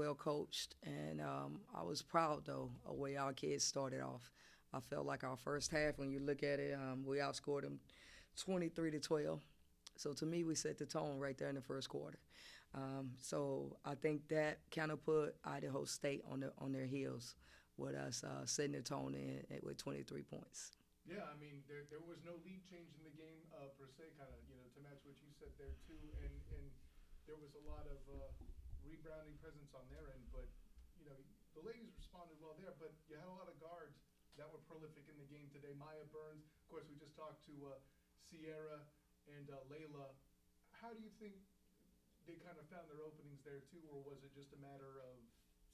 well coached, and I was proud though of where our kids started off. I felt like our first half, when you look at it, we outscored them 23-12. So to me, we set the tone right there in the first quarter. So I think that kind of put Idaho State on their heels with us setting the tone with 23 points. Yeah, I mean, there was no lead change in the game per se, kind of, to match what you said there too, and there was a lot of rebounding presence on their end, but the ladies responded well there, but you had a lot of guards that were prolific in the game today. Maya Burns, of course, we just talked to Sierra and Layla. How do you think they kind of found their openings there too, or was it just a matter of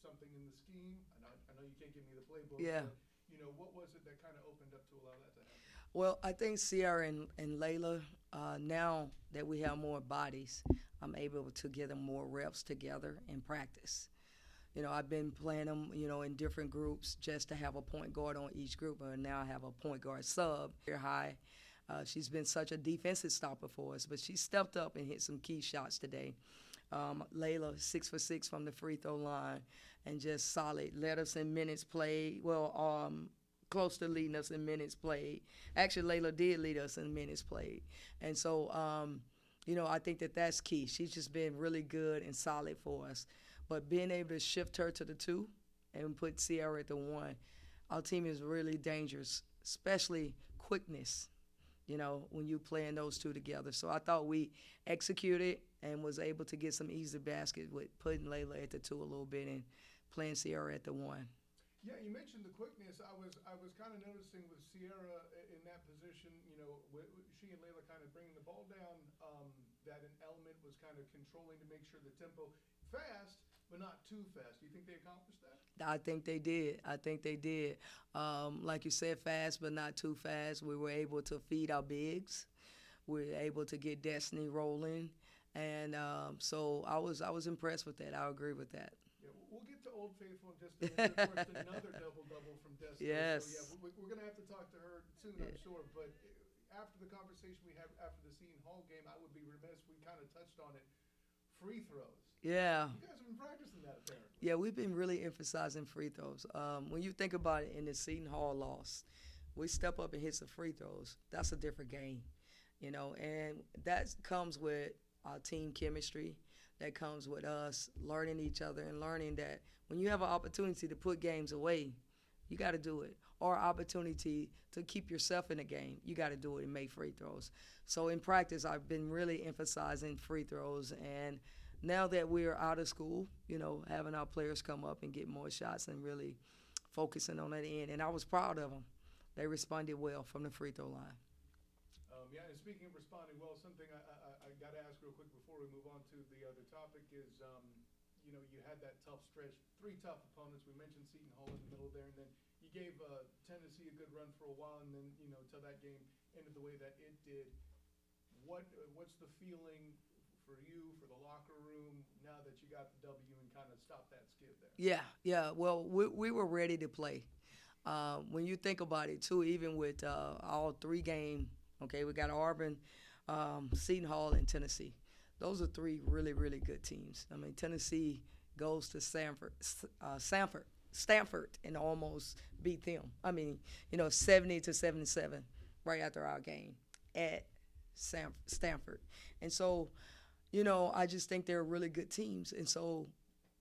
something in the scheme? I know you can't give me the playbook. Yeah. But, what was it that kind of opened up to allow that to happen? Well, I think Sierra and Layla, now that we have more bodies, I'm able to get them more reps together in practice. I've been playing them, in different groups just to have a point guard on each group, and now I have a point guard sub. Very high. She's been such a defensive stopper for us, but she stepped up and hit some key shots today. Layla, 6 for 6 from the free throw line, and just solid. Led us in minutes played. Well, close to leading us in minutes played. Actually, Layla did lead us in minutes played. And so, I think that's key. She's just been really good and solid for us. But being able to shift her to the 2 and put Sierra at the 1, our team is really dangerous, especially quickness, when you playing those two together. So I thought we executed and was able to get some easy basket with putting Layla at the 2 a little bit and playing Sierra at the 1. Yeah, you mentioned the quickness. I was kind of noticing with Sierra in that position, she and Layla kind of bringing the ball down, that an element was kind of controlling to make sure the tempo fast, but not too fast. Do you think they accomplished that? I think they did. Like you said, fast but not too fast. We were able to feed our bigs. We were able to get Destiny rolling. And so I was impressed with that. I agree with that. Yeah, we'll get to Old Faithful in just a minute. Of course, another double-double from Destiny. Yes. So, yeah, we're going to have to talk to her soon, I'm sure. But after the conversation we had after the Seton Hall game, I would be remiss. We kind of touched on it. Free throws. Yeah. You guys have been practicing that, apparently. Yeah, we've been really emphasizing free throws. When you think about it, in the Seton Hall loss, we step up and hit some free throws. That's a different game, and that comes with our team chemistry. That comes with us learning each other and learning that when you have an opportunity to put games away, you got to do it. Or opportunity to keep yourself in a game, you got to do it and make free throws. So in practice, I've been really emphasizing free throws. And now that we're out of school, having our players come up and get more shots and really focusing on that end. And I was proud of them. They responded well from the free throw line. Yeah, and speaking of responding well, something I got to ask real quick before we move on to the other topic is, you had that tough stretch, 3 tough opponents. We mentioned Seton Hall in the middle there, and then you gave Tennessee a good run for a while, and then, till that game ended the way that it did. What's the feeling for you, for the locker room, now that you got the W and kind of stopped that skid there? Yeah. Well, we were ready to play. When you think about it, too, even with all 3 games, okay, we got Auburn, Seton Hall, and Tennessee. Those are 3 really, really good teams. I mean, Tennessee goes to Stanford, and almost beat them. I mean, 70-77 right after our game at Stanford. And so, I just think they're really good teams. And so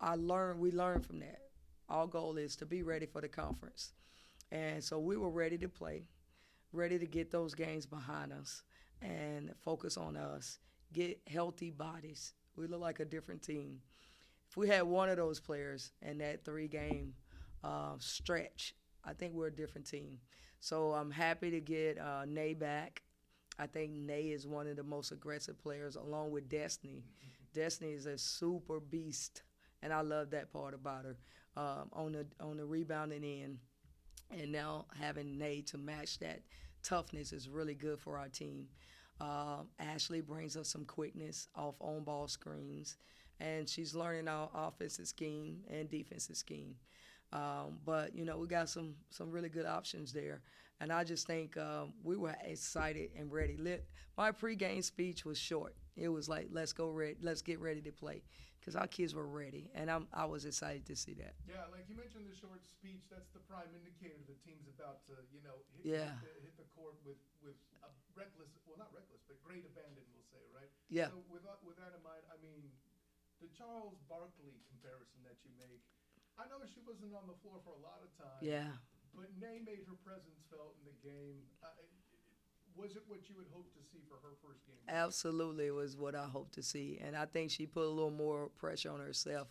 we learned from that. Our goal is to be ready for the conference. And so we were ready to play, ready to get those games behind us and focus on us, get healthy bodies. We look like a different team. If we had one of those players in that 3-game stretch, I think we're a different team. So I'm happy to get Nay back. I think Nay is one of the most aggressive players, along with Destiny. Destiny is a super beast, and I love that part about her on the rebounding end. And now having Nay to match that toughness is really good for our team. Ashley brings us some quickness off on-ball screens, and she's learning our offensive scheme and defensive scheme. But, we got some really good options there. And I just think we were excited and ready. My pregame speech was short. It was like, let's get ready to play, because our kids were ready, and I was excited to see that. Yeah, like you mentioned the short speech, that's the prime indicator the team's about to, Yeah. hit the court with a reckless, well, not reckless, but great abandon, we'll say, right? Yeah. So with that in mind, I mean, the Charles Barkley comparison that you make, I know she wasn't on the floor for a lot of time. Yeah. But Nay made her presence felt in the game. Was it what you would hope to see for her first game? Absolutely was what I hoped to see. And I think she put a little more pressure on herself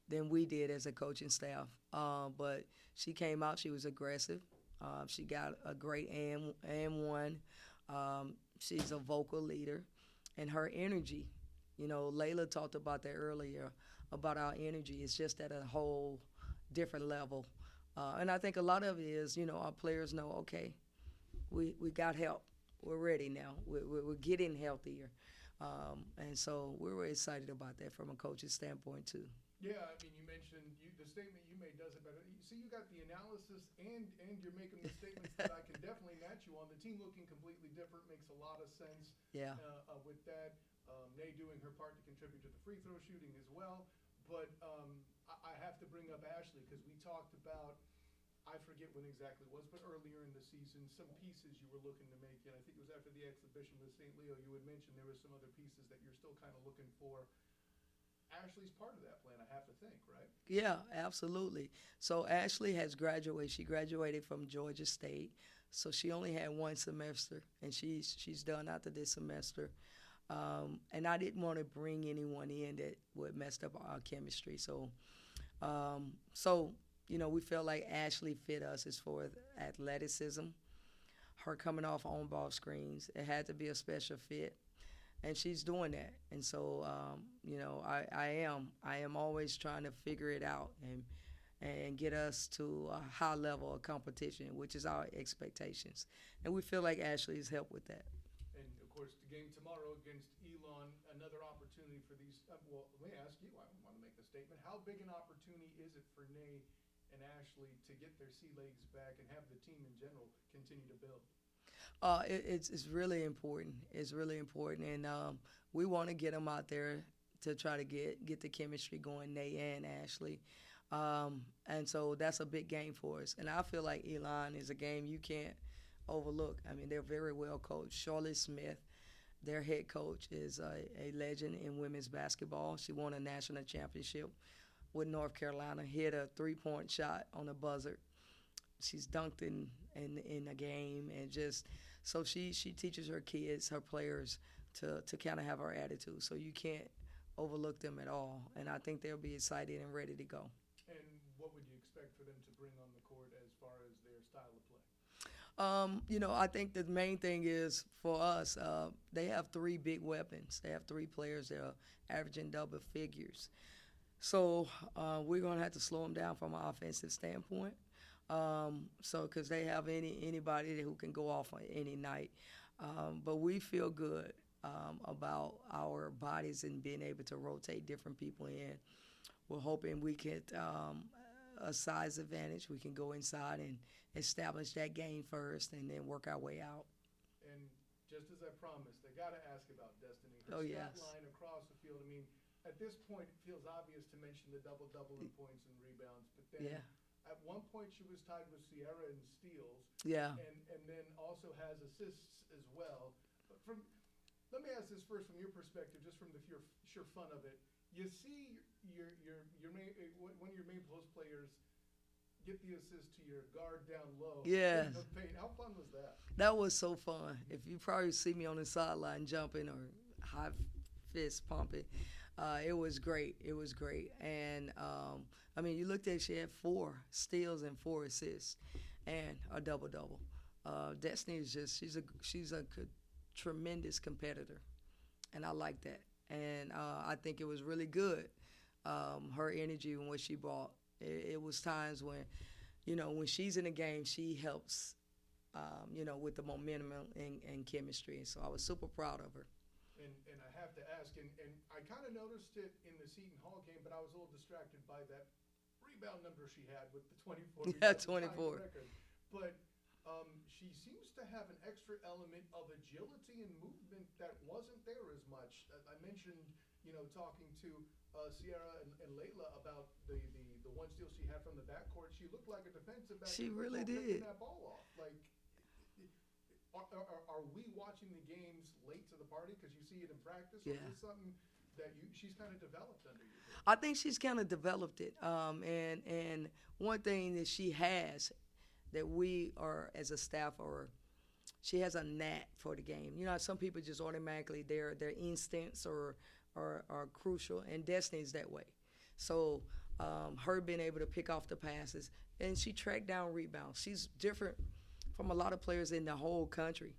than we did as a coaching staff. But she came out, she was aggressive. She got a great and one. She's a vocal leader. And her energy, Layla talked about that earlier, about our energy. It's just at a whole different level. And I think a lot of it is, our players know, okay, we got help. We're ready now. We're getting healthier. And so we were excited about that from a coach's standpoint, too. Yeah, I mean, you mentioned the statement you made does it better. You see, you got the analysis and you're making the statements that I can definitely match you on. The team looking completely different makes a lot of sense. Yeah. With that, Nay doing her part to contribute to the free throw shooting as well. But I have to bring up Ashley because we talked about, I forget when exactly it was, but earlier in the season, some pieces you were looking to make. And I think it was after the exhibition with St. Leo, you had mentioned there were some other pieces that you're still kind of looking for. Ashley's part of that plan, I have to think, right? Yeah, absolutely. So Ashley has graduated. She graduated from Georgia State. So she only had one semester, and she's done after this semester. And I didn't want to bring anyone in that would mess up our chemistry. So we felt like Ashley fit us as far as athleticism, her coming off on-ball screens. It had to be a special fit. And she's doing that, and so I am always trying to figure it out and get us to a high level of competition, which is our expectations, and we feel like Ashley has helped with that. And of course, the game tomorrow against Elon, another opportunity for these. Well, let me ask you. I want to make the statement. How big an opportunity is it for Nay and Ashley to get their sea legs back and have the team in general continue to build? It's really important. It's really important, and we want to get them out there to try to get the chemistry going, Nate and Ashley, and so that's a big game for us. And I feel like Elon is a game you can't overlook. I mean, they're very well coached. Charlotte Smith, their head coach, is a legend in women's basketball. She won a national championship with North Carolina, hit a three-point shot on the buzzer. She's dunked in a game, and just so she teaches her kids, her players, to kind of have her attitude. So you can't overlook them at all, and I think they'll be excited and ready to go. And what would you expect for them to bring on the court as far as their style of play? I think the main thing is for us, they have three big weapons. They have three players that are averaging double figures. So we're going to have to slow them down from an offensive standpoint. Because they have anybody who can go off on any night. But we feel good about our bodies and being able to rotate different people in. We're hoping we get a size advantage. We can go inside and establish that game first and then work our way out. And just as I promised, I got to ask about Destiny. Her stat yes. line across the field, I mean, at this point, it feels obvious to mention the double-double in points and rebounds. But then at one point, she was tied with Sierra in steals. Yeah. And then also has assists as well. But let me ask this first from your perspective, just from the sheer fun of it. You see your main, one of your main post players get the assist to your guard down low. Yes. How fun was that? That was so fun. If you probably see me on the sideline jumping or high fist pumping, it was great. It was great. And, you looked at she had 4 steals and 4 assists and a double-double. Destiny is just, she's a tremendous competitor, and I like that. And I think it was really good, her energy and what she brought. It was times when, when she's in a game, she helps, with the momentum and chemistry. And so I was super proud of her. And I have to ask, and I kind of noticed it in the Seton Hall game, but I was a little distracted by that rebound number she had with the 24. Yeah, 24. But she seems to have an extra element of agility and movement that wasn't there as much. I mentioned talking to Sierra and Layla about the one steal she had from the backcourt, she looked like a defensive back. She really picking did. that ball off. Like, are we watching the games late to the party because you see it in practice? Or Yeah. is this something that she's kind of developed under you? I think she's kind of developed it. And one thing that she has that we are as a staff she has a knack for the game. You know, some people just automatically their instincts are crucial, and Destiny's that way. So her being able to pick off the passes, and she tracked down rebounds. She's different from a lot of players in the whole country,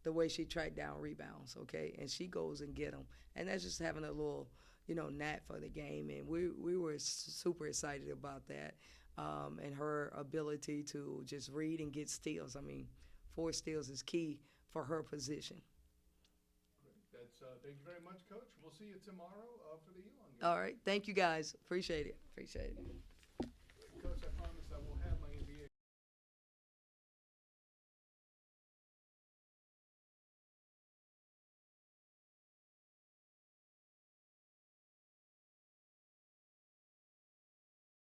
the way she tracked down rebounds, okay? And she goes and get them. And that's just having a little, knack for the game. And we were super excited about that, and her ability to just read and get steals. I mean, 4 steals is key for her position. That's thank you very much, Coach. We'll see you tomorrow for the Elon game. All right. Thank you, guys. Appreciate it. Coach, I promise I will